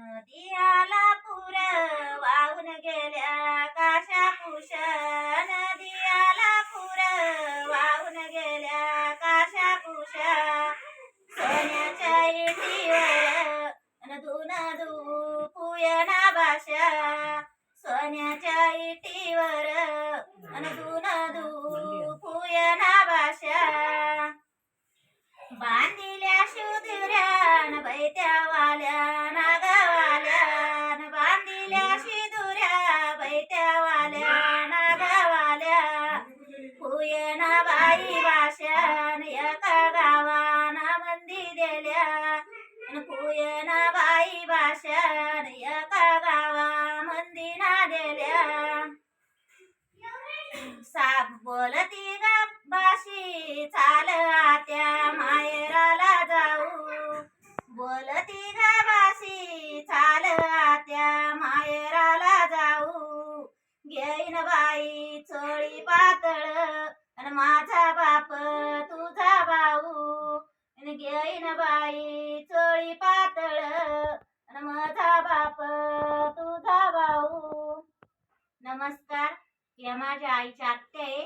नदियाला पूर वाहून गेल्या काशा कुशा नदियाला पूर वाहून गेल्या काशा कुशा सोन्याच्या इटीवर धुन धुपुयना भाषा सोन्याच्या इटीवर धुन धुपुयना भाषा बांधिल्या शिदुऱ्यान बैत्यावाल्या नागावाल्यान बांधिल्या शिदुऱ्या बैत्यावाल्या नागावाल्या फुयना बाई भाषान एका गावाना मंदी दिल्या फुयना बाई भाषान एका गावा मंदीना दिल्या साप बोलती गप्पाशी चाल आत्या माहेराला जाऊ बोलती गबाशी चाल आत्या माहेराला जाऊ घेईन बाई चोळी पातळ आणि माझा बाप तुझा भाऊ घेईन बाई चोळी पातळ आणि माझा बाप तुझा भाऊ. नमस्कार, या माझ्या आईच्या आत्या आहे.